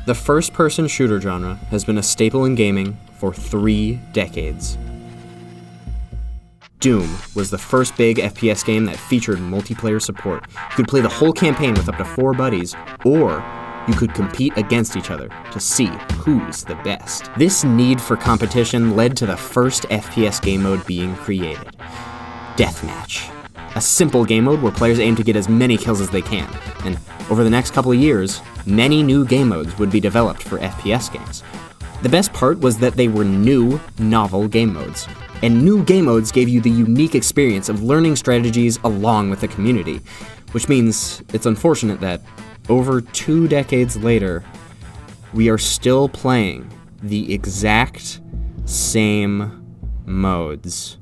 The first-person shooter genre has been a staple in gaming for 3 decades. Doom was the first big FPS game that featured multiplayer support. You could play the whole campaign with up to 4 buddies, or you could compete against each other to see who's the best. This need for competition led to the first FPS game mode being created, Deathmatch. A simple game mode where players aim to get as many kills as they can, and over the next couple of years, many new game modes would be developed for FPS games. The best part was that they were new, novel game modes. And new game modes gave you the unique experience of learning strategies along with the community, which means it's unfortunate that over 2 decades later, we are still playing the exact same modes.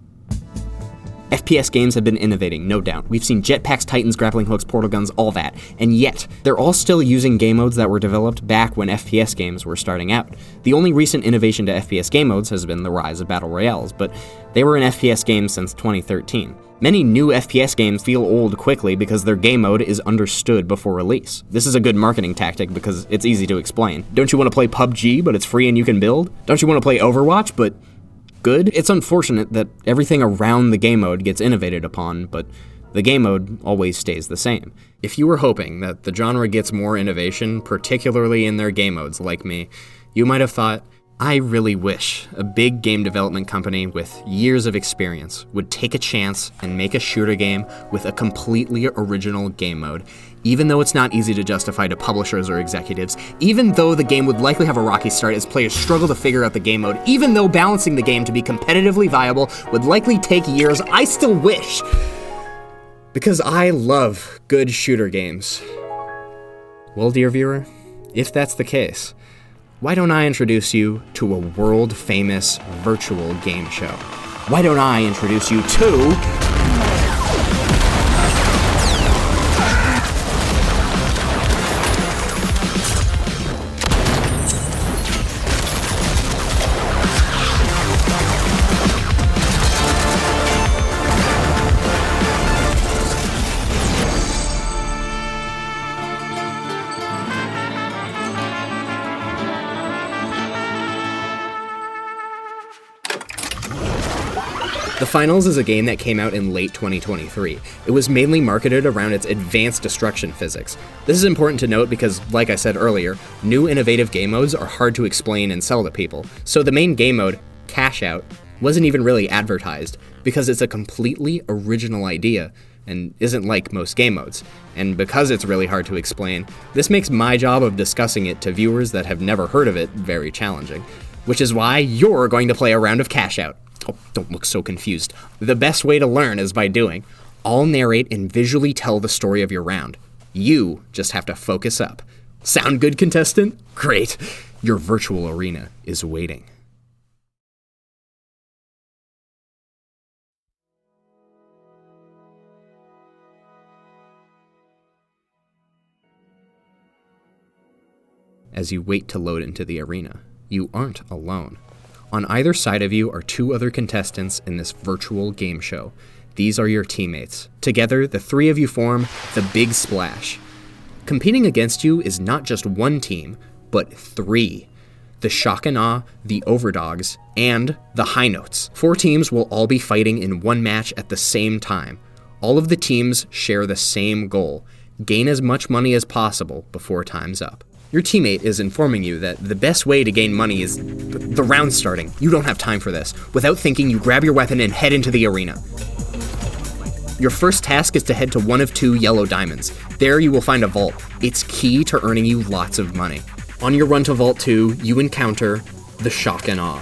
FPS games have been innovating, no doubt. We've seen jetpacks, titans, grappling hooks, portal guns, all that. And yet, they're all still using game modes that were developed back when FPS games were starting out. The only recent innovation to FPS game modes has been the rise of battle royales, but they were in FPS games since 2013. Many new FPS games feel old quickly because their game mode is understood before release. This is a good marketing tactic because it's easy to explain. Don't you want to play PUBG, but it's free and you can build? Don't you want to play Overwatch, but good? It's unfortunate that everything around the game mode gets innovated upon, but the game mode always stays the same. If you were hoping that the genre gets more innovation, particularly in their game modes like me, you might have thought, I really wish a big game development company with years of experience would take a chance and make a shooter game with a completely original game mode, even though it's not easy to justify to publishers or executives, even though the game would likely have a rocky start as players struggle to figure out the game mode, even though balancing the game to be competitively viable would likely take years, I still wish. Because I love good shooter games. Well, dear viewer, if that's the case, why don't I introduce you to a world-famous virtual game show? Why don't I introduce you to The Finals is a game that came out in late 2023. It was mainly marketed around its advanced destruction physics. This is important to note because, like I said earlier, new innovative game modes are hard to explain and sell to people. So the main game mode, Cashout, wasn't even really advertised because it's a completely original idea and isn't like most game modes. And because it's really hard to explain, this makes my job of discussing it to viewers that have never heard of it very challenging. Which is why you're going to play a round of Cashout. Oh, don't look so confused. The best way to learn is by doing. I'll narrate and visually tell the story of your round. You just have to focus up. Sound good, contestant? Great. Your virtual arena is waiting. As you wait to load into the arena, you aren't alone. On either side of you are 2 other contestants in this virtual game show. These are your teammates. Together, the 3 of you form the Big Splash. Competing against you is not just 1 team, but 3. The Shock and Awe, the Overdogs, and the High Notes. 4 teams will all be fighting in 1 match at the same time. All of the teams share the same goal: gain as much money as possible before time's up. Your teammate is informing you that the best way to gain money is the round starting. You don't have time for this. Without thinking, you grab your weapon and head into the arena. Your first task is to head to one of 2 yellow diamonds. There you will find a vault. It's key to earning you lots of money. On your run to Vault 2, you encounter the Shock and Awe.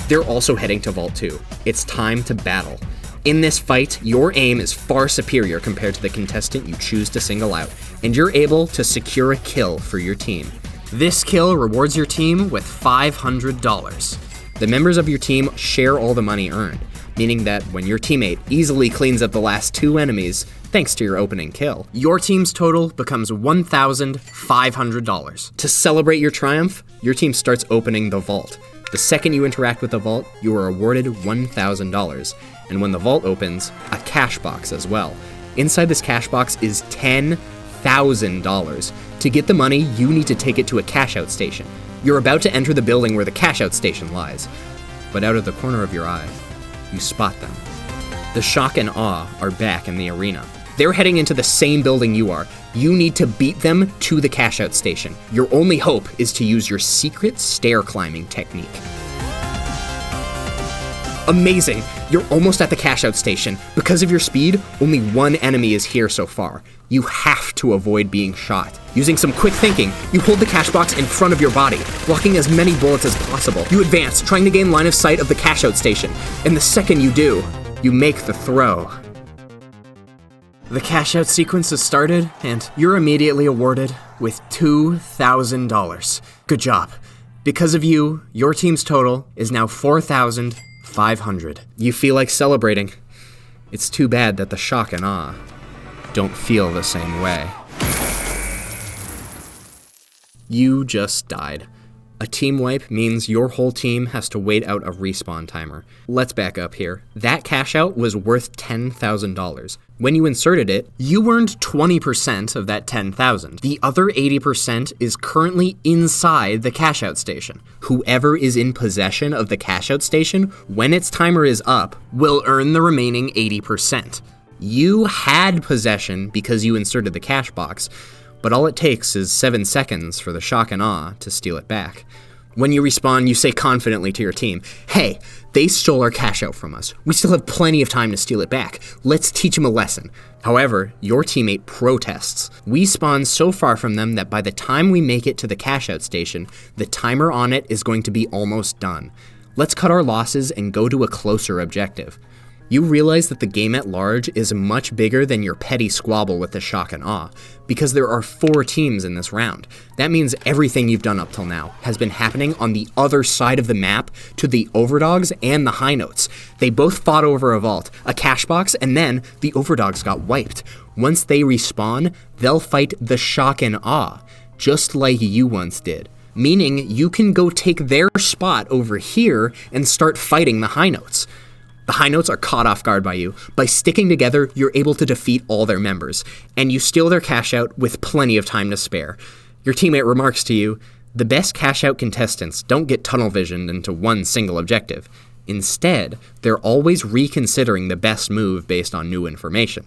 They're also heading to Vault 2. It's time to battle. In this fight, your aim is far superior compared to the contestant you choose to single out, and you're able to secure a kill for your team. This kill rewards your team with $500. The members of your team share all the money earned, meaning that when your teammate easily cleans up the last 2 enemies, thanks to your opening kill, your team's total becomes $1,500. To celebrate your triumph, your team starts opening the vault. The second you interact with the vault, you are awarded $1,000. And when the vault opens, a cash box as well. Inside this cash box is 10 $2,000. To get the money, you need to take it to a cash-out station. You're about to enter the building where the cash-out station lies. But out of the corner of your eye, you spot them. The shock and awe are back in the arena. They're heading into the same building you are. You need to beat them to the cash-out station. Your only hope is to use your secret stair climbing technique. Amazing! You're almost at the cash-out station. Because of your speed, only one enemy is here so far. You have to avoid being shot. Using some quick thinking, you hold the cash box in front of your body, blocking as many bullets as possible. You advance, trying to gain line of sight of the cash-out station. And the second you do, you make the throw. The cash-out sequence has started, and you're immediately awarded with $2,000. Good job. Because of you, your team's total is now $4,500. You feel like celebrating. It's too bad that the shock and awe don't feel the same way. You just died. A team wipe means your whole team has to wait out a respawn timer. Let's back up here. That cash out was worth $10,000. When you inserted it, you earned 20% of that $10,000. The other 80% is currently inside the cash out station. Whoever is in possession of the cash out station, when its timer is up, will earn the remaining 80%. You had possession because you inserted the cash box, but all it takes is 7 seconds for the shock and awe to steal it back. When you respawn, you say confidently to your team, "Hey, they stole our cash out from us. We still have plenty of time to steal it back. Let's teach them a lesson." However, your teammate protests. We spawn so far from them that by the time we make it to the cash out station, the timer on it is going to be almost done. Let's cut our losses and go to a closer objective. You realize that the game at large is much bigger than your petty squabble with the shock and awe, because there are 4 teams in this round. That means everything you've done up till now has been happening on the other side of the map to the overdogs and the high notes. They both fought over a vault, a cash box, and then the overdogs got wiped. Once they respawn, they'll fight the shock and awe, just like you once did. Meaning you can go take their spot over here and start fighting the high notes. The high notes are caught off guard by you. By sticking together, you're able to defeat all their members, and you steal their cash out with plenty of time to spare. Your teammate remarks to you, "The best cash out contestants don't get tunnel visioned into one single objective. Instead, they're always reconsidering the best move based on new information."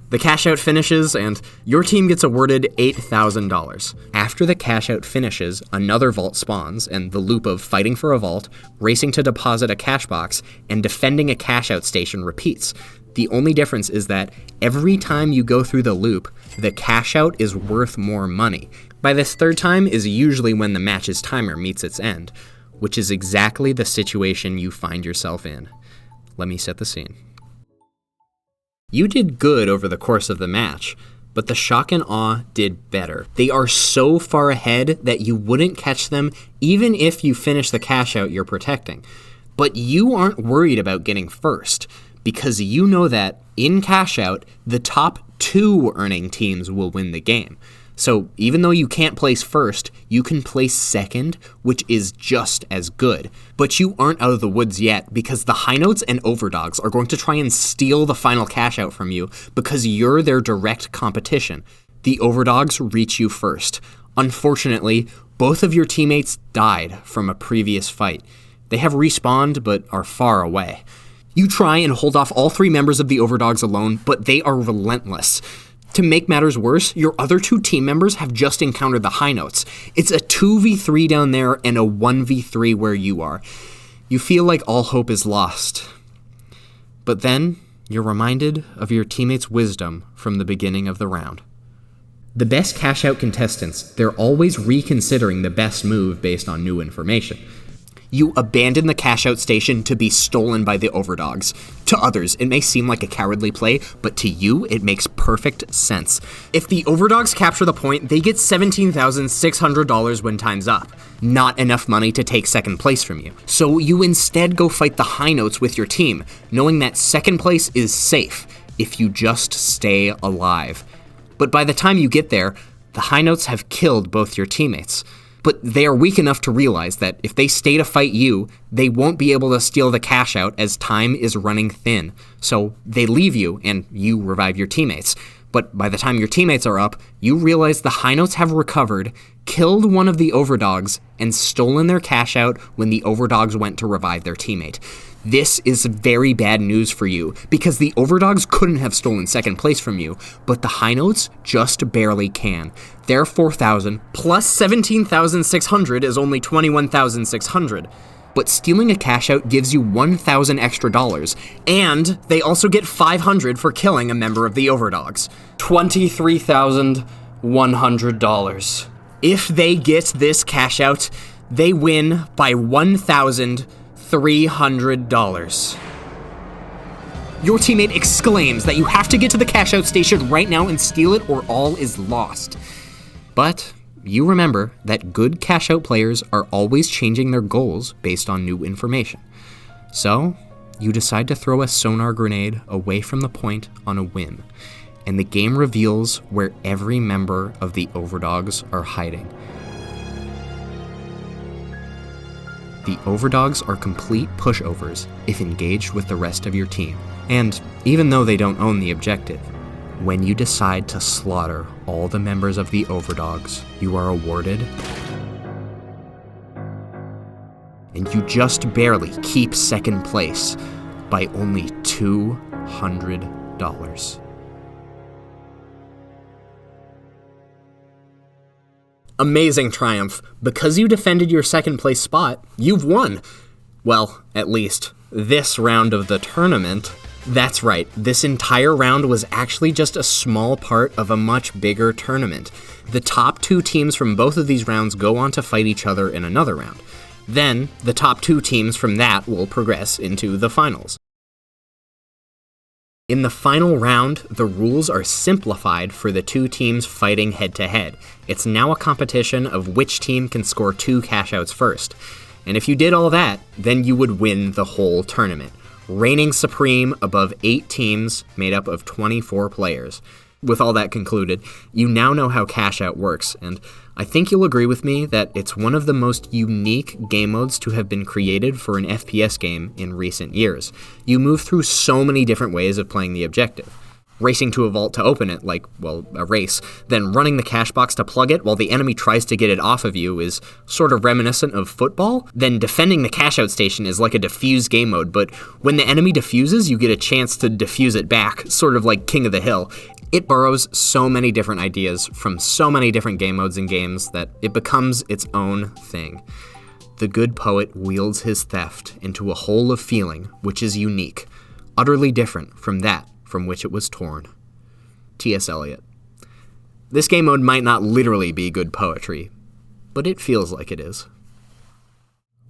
The cash out finishes, and your team gets awarded $8,000. After the cash out finishes, another vault spawns, and the loop of fighting for a vault, racing to deposit a cash box, and defending a cash out station repeats. The only difference is that every time you go through the loop, the cash out is worth more money. By this third time is usually when the match's timer meets its end, which is exactly the situation you find yourself in. Let me set the scene. You did good over the course of the match, but the shock and awe did better. They are so far ahead that you wouldn't catch them even if you finish the cash out you're protecting. But you aren't worried about getting first, because you know that in cash out, the top 2 earning teams will win the game. So even though you can't place first, you can place second, which is just as good. But you aren't out of the woods yet, because the high notes and overdogs are going to try and steal the final cash out from you because you're their direct competition. The overdogs reach you first. Unfortunately, both of your teammates died from a previous fight. They have respawned but are far away. You try and hold off all 3 members of the overdogs alone, but they are relentless. To make matters worse, your other 2 team members have just encountered the high notes. It's a 2v3 down there and a 1v3 where you are. You feel like all hope is lost. But then, you're reminded of your teammates' wisdom from the beginning of the round. The best cash-out contestants, they're always reconsidering the best move based on new information. You abandon the cash-out station to be stolen by the overdogs. To others, it may seem like a cowardly play, but to you, it makes perfect sense. If the overdogs capture the point, they get $17,600 when time's up. Not enough money to take second place from you. So you instead go fight the high notes with your team, knowing that second place is safe if you just stay alive. But by the time you get there, the high notes have killed both your teammates. But they are weak enough to realize that if they stay to fight you, they won't be able to steal the cash out as time is running thin. So they leave you, and you revive your teammates. But by the time your teammates are up, you realize the high notes have recovered, killed one of the overdogs, and stolen their cash out when the overdogs went to revive their teammate. This is very bad news for you, because the overdogs couldn't have stolen second place from you, but the high notes just barely can. Their 4,000 plus 17,600 is only 21,600. But stealing a cash out gives you 1,000 extra dollars, and they also get 500 for killing a member of the overdogs. $23,100. If they get this cash out, they win by $1,300. Your teammate exclaims that you have to get to the cash out station right now and steal it or all is lost. But you remember that good cash out players are always changing their goals based on new information. So you decide to throw a sonar grenade away from the point on a whim, and the game reveals where every member of the overdogs are hiding. The overdogs are complete pushovers if engaged with the rest of your team, and even though they don't own the objective, when you decide to slaughter all the members of the overdogs, you are awarded, and you just barely keep second place by only $200. Amazing triumph. Because you defended your second place spot, you've won. Well, at least this round of the tournament. That's right, this entire round was actually just a small part of a much bigger tournament. The top 2 teams from both of these rounds go on to fight each other in another round. Then, the top 2 teams from that will progress into the finals. In the final round, the rules are simplified for the 2 teams fighting head-to-head. It's now a competition of which team can score 2 cash-outs first. And if you did all that, then you would win the whole tournament, reigning supreme above 8 teams made up of 24 players. With all that concluded, you now know how Cash Out works, and I think you'll agree with me that it's one of the most unique game modes to have been created for an FPS game in recent years. You move through so many different ways of playing the objective. Racing to a vault to open it, like, well, a race, then running the cash box to plug it while the enemy tries to get it off of you is sort of reminiscent of football. Then defending the cash out station is like a Defuse game mode, but when the enemy defuses, you get a chance to defuse it back, sort of like King of the Hill. It borrows so many different ideas from so many different game modes and games that it becomes its own thing. The good poet wields his theft into a whole of feeling which is unique, utterly different from that from which it was torn. T.S. Eliot. This game mode might not literally be good poetry, but it feels like it is.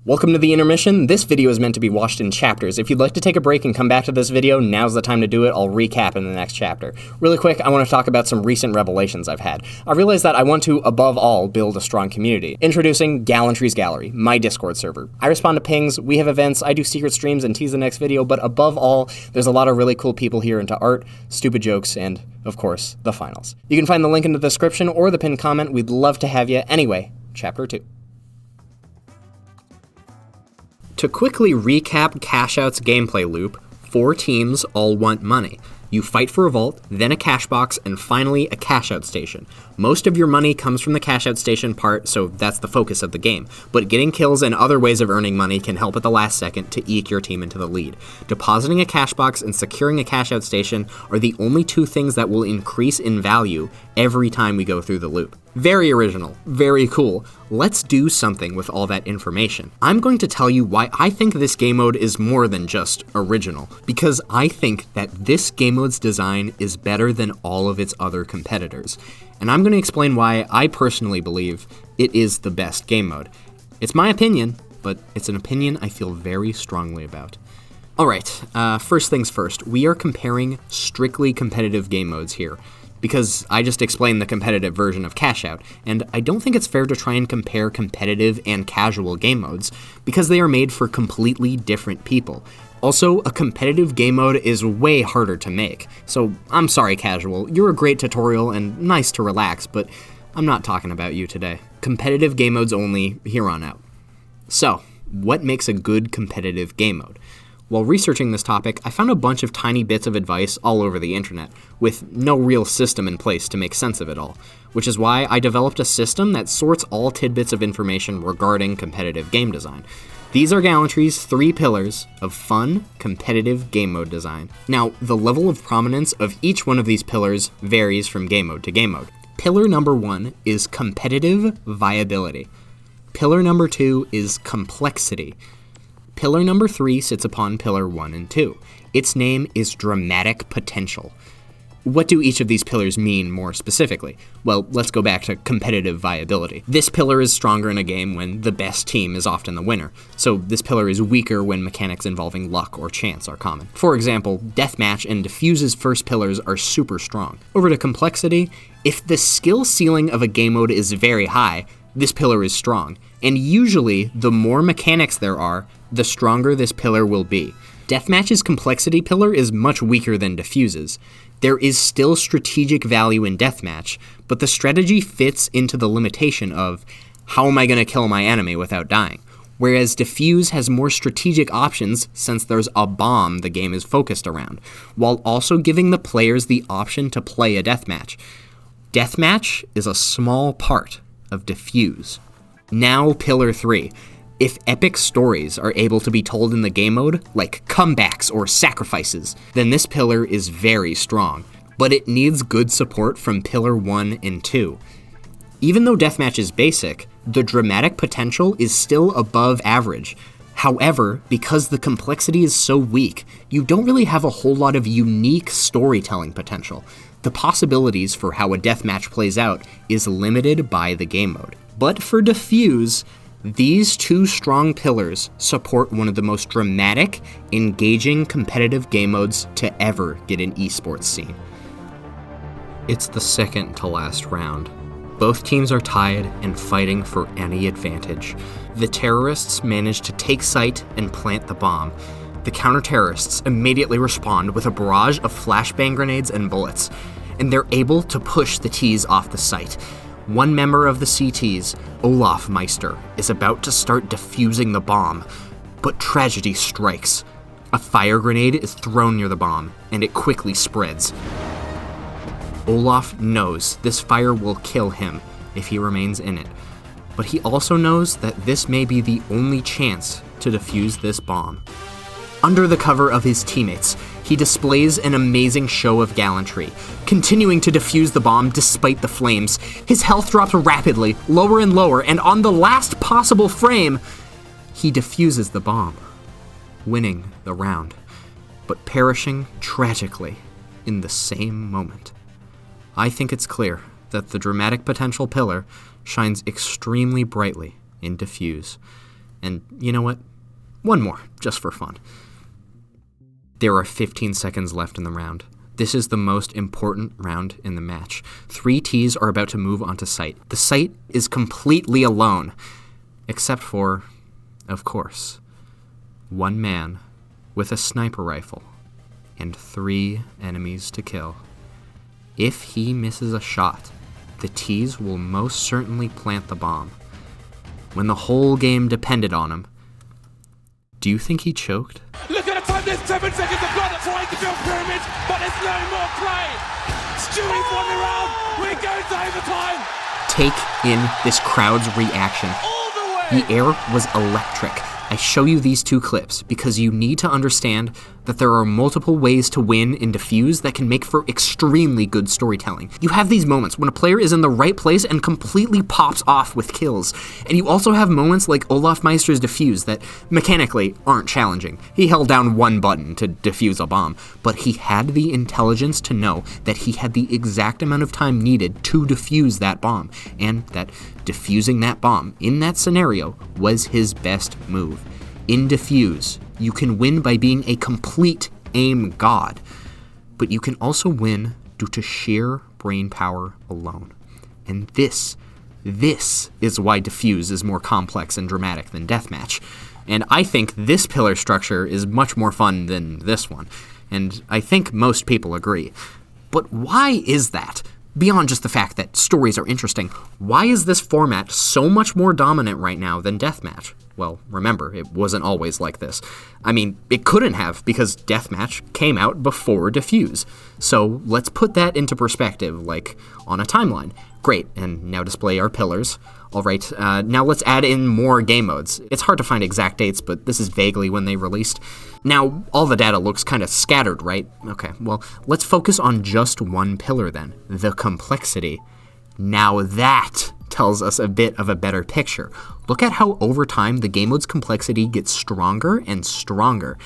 Welcome to the intermission. This video is meant to be watched in chapters. If you'd like to take a break and come back to this video, now's the time to do it. I'll recap in the next chapter. Really quick, I want to talk about some recent revelations I've had. I realized that I want to, above all, build a strong community. Introducing Gallantry's Gallery, my Discord server. I respond to pings, we have events, I do secret streams and tease the next video, but above all, there's a lot of really cool people here into art, stupid jokes, and, of course, the finals. You can find the link in the description or the pinned comment. We'd love to have you. Anyway, Chapter 2. To quickly recap Cash Out's gameplay loop, 4 teams all want money. You fight for a vault, then a cash box, and finally a cash out station. Most of your money comes from the cash out station part, so that's the focus of the game. But getting kills and other ways of earning money can help at the last second to eke your team into the lead. Depositing a cash box and securing a cash out station are the only 2 things that will increase in value every time we go through the loop. Very original, very cool. Let's do something with all that information. I'm going to tell you why I think this game mode is more than just original, because I think that this game mode's design is better than all of its other competitors. And I'm going to explain why I personally believe it is the best game mode. It's my opinion, but it's an opinion I feel very strongly about. Alright, first things first, we are comparing strictly competitive game modes here, because I just explained the competitive version of Cash Out, and I don't think it's fair to try and compare competitive and casual game modes, because they are made for completely different people. Also, a competitive game mode is way harder to make, so I'm sorry casual, you're a great tutorial and nice to relax, but I'm not talking about you today. Competitive game modes only, here on out. So, what makes a good competitive game mode? While researching this topic, I found a bunch of tiny bits of advice all over the internet, with no real system in place to make sense of it all, which is why I developed a system that sorts all tidbits of information regarding competitive game design. These are Gallantry's 3 pillars of fun, competitive game mode design. Now, the level of prominence of each one of these pillars varies from game mode to game mode. Pillar number 1 is competitive viability. Pillar number 2 is complexity. Pillar number 3 sits upon pillar 1 and 2. Its name is dramatic potential. What do each of these pillars mean more specifically? Well, let's go back to competitive viability. This pillar is stronger in a game when the best team is often the winner, so this pillar is weaker when mechanics involving luck or chance are common. For example, Deathmatch and Defuse's first pillars are super strong. Over to complexity, if the skill ceiling of a game mode is very high, this pillar is strong, and usually the more mechanics there are, the stronger this pillar will be. Deathmatch's complexity pillar is much weaker than Defuse's. There is still strategic value in Deathmatch, but the strategy fits into the limitation of, how am I going to kill my enemy without dying? Whereas Defuse has more strategic options since there's a bomb the game is focused around, while also giving the players the option to play a deathmatch. Deathmatch is a small part of Defuse. Now pillar 3. If epic stories are able to be told in the game mode, like comebacks or sacrifices, then this pillar is very strong, but it needs good support from pillar 1 and 2. Even though Deathmatch is basic, the dramatic potential is still above average. However, because the complexity is so weak, you don't really have a whole lot of unique storytelling potential. The possibilities for how a deathmatch plays out is limited by the game mode. But for Defuse, these 2 strong pillars support one of the most dramatic, engaging competitive game modes to ever get an esports scene. It's the second to last round. Both teams are tied and fighting for any advantage. The terrorists manage to take sight and plant the bomb. The counter-terrorists immediately respond with a barrage of flashbang grenades and bullets, and they're able to push the T's off the site. One member of the CTs, Olaf Meister, is about to start defusing the bomb, but tragedy strikes. A fire grenade is thrown near the bomb, and it quickly spreads. Olaf knows this fire will kill him if he remains in it, but he also knows that this may be the only chance to defuse this bomb. Under the cover of his teammates, he displays an amazing show of gallantry, continuing to defuse the bomb despite the flames. His health drops rapidly, lower and lower, and on the last possible frame, he defuses the bomb, winning the round, but perishing tragically in the same moment. I think it's clear that the dramatic potential pillar shines extremely brightly in Defuse. And you know what? One more, just for fun. There are 15 seconds left in the round. This is the most important round in the match. 3 Ts are about to move onto site. The site is completely alone, except for, of course, one man with a sniper rifle and 3 enemies to kill. If he misses a shot, the Ts will most certainly plant the bomb. When the whole game depended on him, do you think he choked? Look at the time, there's 7 seconds of blood trying to build pyramids, but there's no more play. Stewie's won the round, we're going to overtime. Take in this crowd's reaction. All the way. The air was electric. I show you these 2 clips because you need to understand that there are multiple ways to win in Defuse that can make for extremely good storytelling. You have these moments when a player is in the right place and completely pops off with kills. And you also have moments like Olaf Meister's Defuse that mechanically aren't challenging. He held down one button to defuse a bomb, but he had the intelligence to know that he had the exact amount of time needed to defuse that bomb, and that defusing that bomb in that scenario was his best move. In Defuse, you can win by being a complete aim god, but you can also win due to sheer brain power alone. And this is why Defuse is more complex and dramatic than Deathmatch. And I think this pillar structure is much more fun than this one, and I think most people agree. But why is that? Beyond just the fact that stories are interesting, why is this format so much more dominant right now than Deathmatch? Well, remember, it wasn't always like this. I mean, it couldn't have, because Deathmatch came out before Defuse. So let's put that into perspective, like on a timeline. Great, and now display our pillars. All right, now let's add in more game modes. It's hard to find exact dates, but this is vaguely when they released. Now, all the data looks kind of scattered, right? Okay, well, let's focus on just one pillar then, the complexity. Now that tells us a bit of a better picture. Look at how over time the game mode's complexity gets stronger and stronger.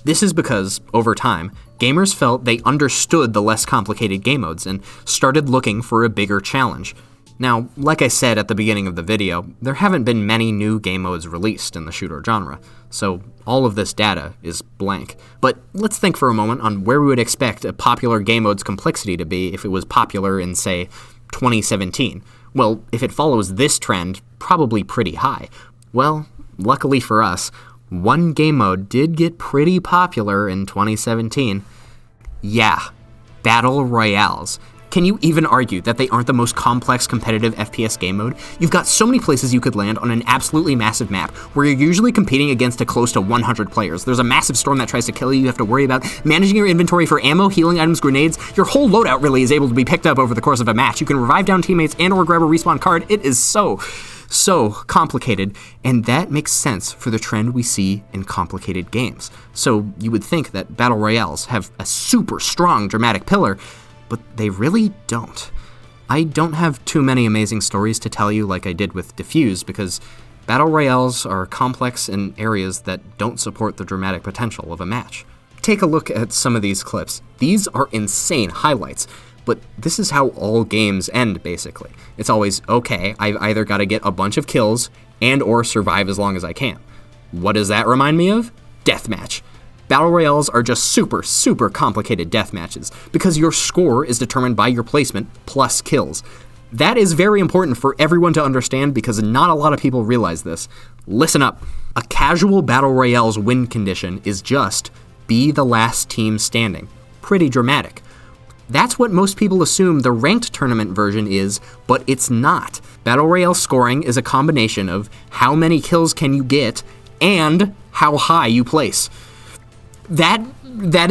This is because, over time, gamers felt they understood the less complicated game modes and started looking for a bigger challenge. Now, like I said at the beginning of the video, there haven't been many new game modes released in the shooter genre, so all of this data is blank. But let's think for a moment on where we would expect a popular game mode's complexity to be if it was popular in, say, 2017. Well, if it follows this trend, probably pretty high. Well, luckily for us, one game mode did get pretty popular in 2017. Yeah, Battle Royales. Can you even argue that they aren't the most complex competitive FPS game mode? You've got so many places you could land on an absolutely massive map, where you're usually competing against close to 100 players. There's a massive storm that tries to kill you have to worry about, managing your inventory for ammo, healing items, grenades. Your whole loadout really is able to be picked up over the course of a match. You can revive down teammates and or grab a respawn card. It is so complicated, and that makes sense for the trend we see in complicated games. So you would think that Battle Royales have a super strong dramatic pillar, but they really don't. I don't have too many amazing stories to tell you like I did with Defuse, because Battle Royales are complex in areas that don't support the dramatic potential of a match. Take a look at some of these clips. These are insane highlights, but this is how all games end, basically. It's always, okay, I've either got to get a bunch of kills and or survive as long as I can. What does that remind me of? Deathmatch. Battle Royales are just super complicated deathmatches, because your score is determined by your placement plus kills. That is very important for everyone to understand, because not a lot of people realize this. Listen up. A casual Battle Royale's win condition is just be the last team standing. Pretty dramatic. That's what most people assume the ranked tournament version is, but it's not. Battle Royale scoring is a combination of how many kills can you get and how high you place. That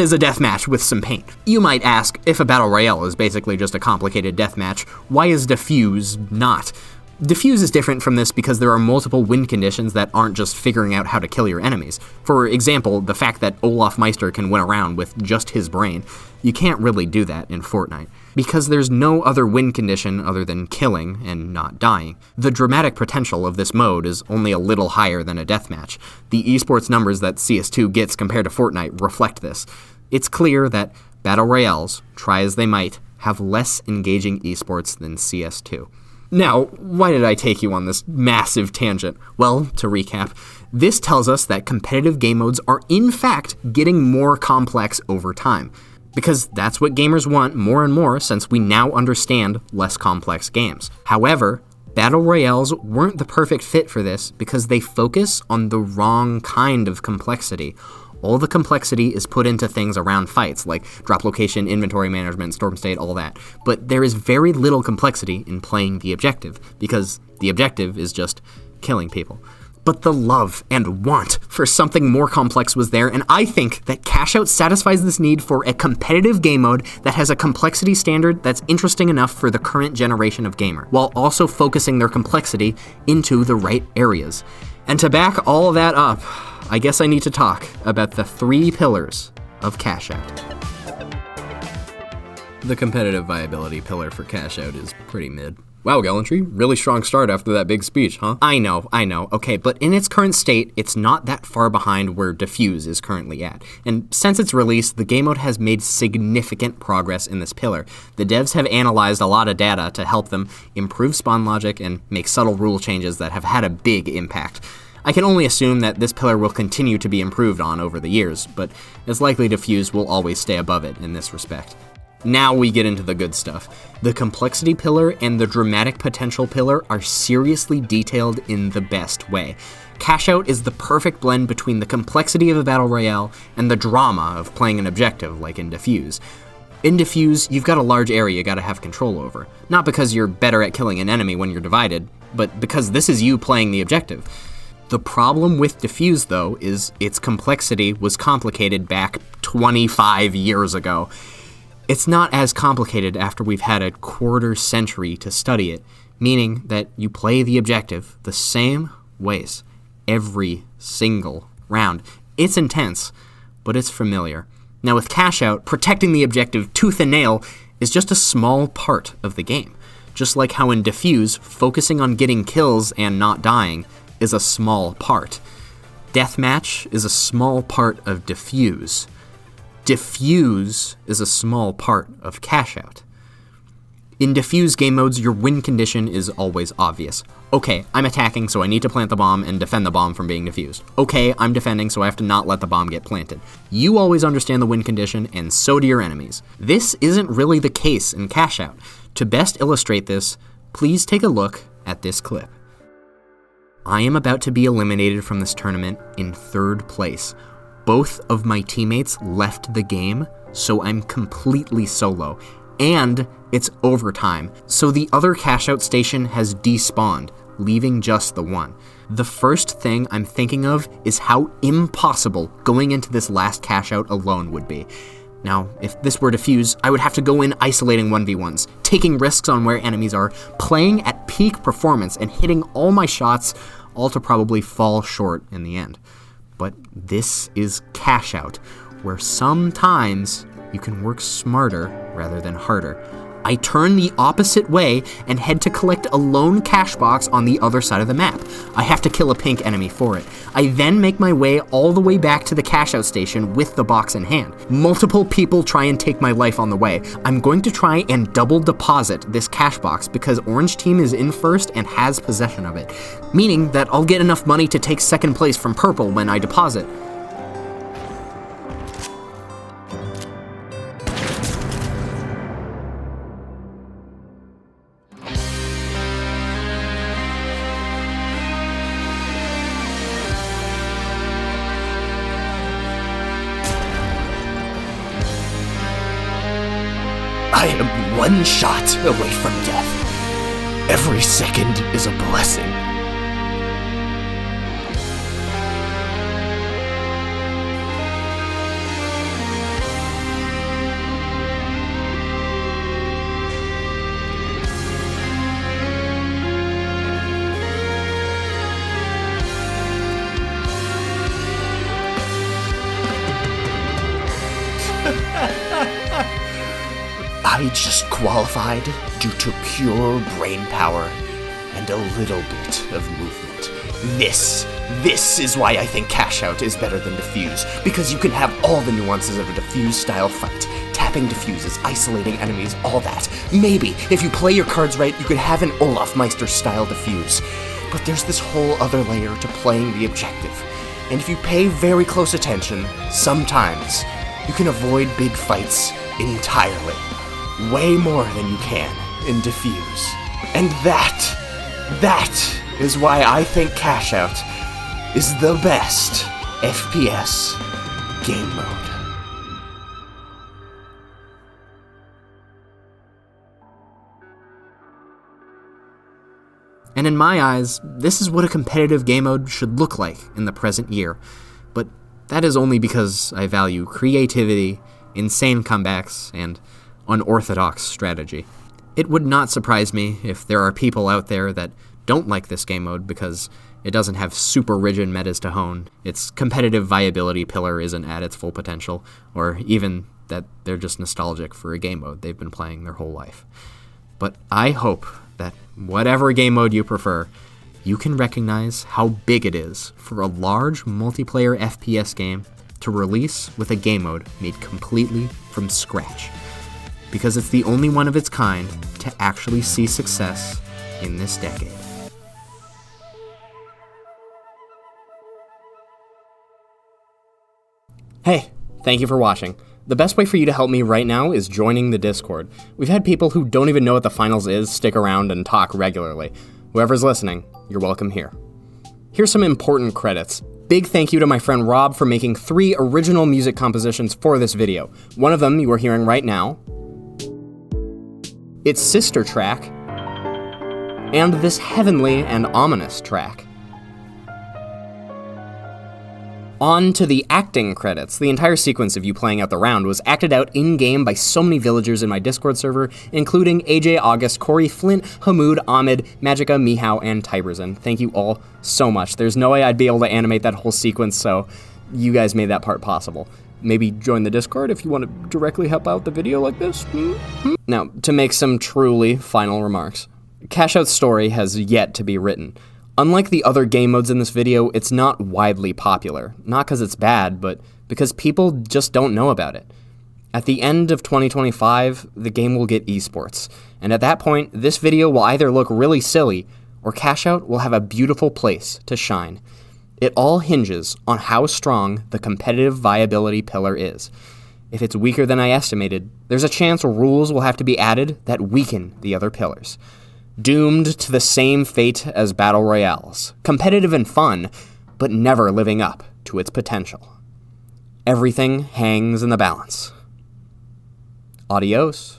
is a deathmatch with some pain. You might ask, if a Battle Royale is basically just a complicated deathmatch, why is Defuse not? Defuse is different from this because there are multiple win conditions that aren't just figuring out how to kill your enemies. For example, the fact that Olaf Meister can win a round with just his brain. You can't really do that in Fortnite, because there's no other win condition other than killing and not dying. The dramatic potential of this mode is only a little higher than a deathmatch. The esports numbers that CS2 gets compared to Fortnite reflect this. It's clear that Battle Royales, try as they might, have less engaging esports than CS2. Now, why did I take you on this massive tangent? Well, to recap, this tells us that competitive game modes are in fact getting more complex over time, because that's what gamers want more and more since we now understand less complex games. However, Battle Royales weren't the perfect fit for this because they focus on the wrong kind of complexity. All the complexity is put into things around fights, like drop location, inventory management, storm state, all that. But there is very little complexity in playing the objective, because the objective is just killing people. But the love and want for something more complex was there, and I think that Cashout satisfies this need for a competitive game mode that has a complexity standard that's interesting enough for the current generation of gamer, while also focusing their complexity into the right areas. And to back all that up, I guess I need to talk about the 3 pillars of Cashout. The competitive viability pillar for Cashout is pretty mid. Wow, Gallantry, really strong start after that big speech, huh? I know, okay, but in its current state, it's not that far behind where Defuse is currently at. And since its release, the game mode has made significant progress in this pillar. The devs have analyzed a lot of data to help them improve spawn logic and make subtle rule changes that have had a big impact. I can only assume that this pillar will continue to be improved on over the years, but it's likely Defuse will always stay above it in this respect. Now we get into the good stuff. The complexity pillar and the dramatic potential pillar are seriously detailed in the best way. Cashout is the perfect blend between the complexity of a battle royale and the drama of playing an objective like in Defuse. In Defuse, you've got a large area you gotta have control over. Not because you're better at killing an enemy when you're divided, but because this is you playing the objective. The problem with Defuse, though, is its complexity was complicated back 25 years ago. It's not as complicated after we've had a quarter century to study it, meaning that you play the objective the same ways every single round. It's intense, but it's familiar. Now with Cashout, protecting the objective tooth and nail is just a small part of the game. Just like how in Defuse, focusing on getting kills and not dying is a small part. Deathmatch is a small part of Defuse. Defuse is a small part of Cashout. In Defuse game modes, your win condition is always obvious. Okay, I'm attacking, so I need to plant the bomb and defend the bomb from being defused. Okay, I'm defending, so I have to not let the bomb get planted. You always understand the win condition, and so do your enemies. This isn't really the case in Cashout. To best illustrate this, please take a look at this clip. I am about to be eliminated from this tournament in 3rd place. Both of my teammates left the game, so I'm completely solo. And it's overtime, so the other Cashout station has despawned, leaving just the one. The first thing I'm thinking of is how impossible going into this last Cashout alone would be. Now, if this were Defuse, I would have to go in isolating 1v1s, taking risks on where enemies are, playing at peak performance and hitting all my shots, all to probably fall short in the end. But this is Cashout, where sometimes you can work smarter rather than harder. I turn the opposite way and head to collect a lone cash box on the other side of the map. I have to kill a pink enemy for it. I then make my way all the way back to the Cashout station with the box in hand. Multiple people try and take my life on the way. I'm going to try and double deposit this cash box because Orange Team is in first and has possession of it, meaning that I'll get enough money to take 2nd place from Purple when I deposit. I am 1 shot away from death. Every second is a blessing. I just qualified due to pure brain power and a little bit of movement. This is why I think Cashout is better than Defuse, because you can have all the nuances of a Defuse-style fight. Tapping Defuses, isolating enemies, all that. Maybe, if you play your cards right, you could have an Olaf Meister-style Defuse. But there's this whole other layer to playing the objective. And if you pay very close attention, sometimes you can avoid big fights entirely. Way more than you can in Defuse. And that is why I think Cashout is the best FPS game mode. And in my eyes, this is what a competitive game mode should look like in the present year. But that is only because I value creativity, insane comebacks, and unorthodox strategy. It would not surprise me if there are people out there that don't like this game mode because it doesn't have super rigid metas to hone, its competitive viability pillar isn't at its full potential, or even that they're just nostalgic for a game mode they've been playing their whole life. But I hope that whatever game mode you prefer, you can recognize how big it is for a large multiplayer FPS game to release with a game mode made completely from scratch. Because it's the only one of its kind to actually see success in this decade. Hey, thank you for watching. The best way for you to help me right now is joining the Discord. We've had people who don't even know what the finals is stick around and talk regularly. Whoever's listening, you're welcome here. Here's some important credits. Big thank you to my friend Rob for making 3 original music compositions for this video. One of them you are hearing right now, its sister track, and this heavenly and ominous track. On to the acting credits. The entire sequence of you playing out the round was acted out in-game by so many villagers in my Discord server, including AJ, August, Corey, Flint, Hamoud, Ahmed, Magica, Mihao, and Tiberzan. Thank you all so much. There's no way I'd be able to animate that whole sequence, so you guys made that part possible. Maybe join the Discord if you want to directly help out the video like this. Now, to make some truly final remarks. Cashout's story has yet to be written. Unlike the other game modes in this video, it's not widely popular. Not because it's bad, but because people just don't know about it. At the end of 2025, the game will get esports. And at that point, this video will either look really silly, or Cashout will have a beautiful place to shine. It all hinges on how strong the competitive viability pillar is. If it's weaker than I estimated, there's a chance rules will have to be added that weaken the other pillars. Doomed to the same fate as Battle Royales. Competitive and fun, but never living up to its potential. Everything hangs in the balance. Adios.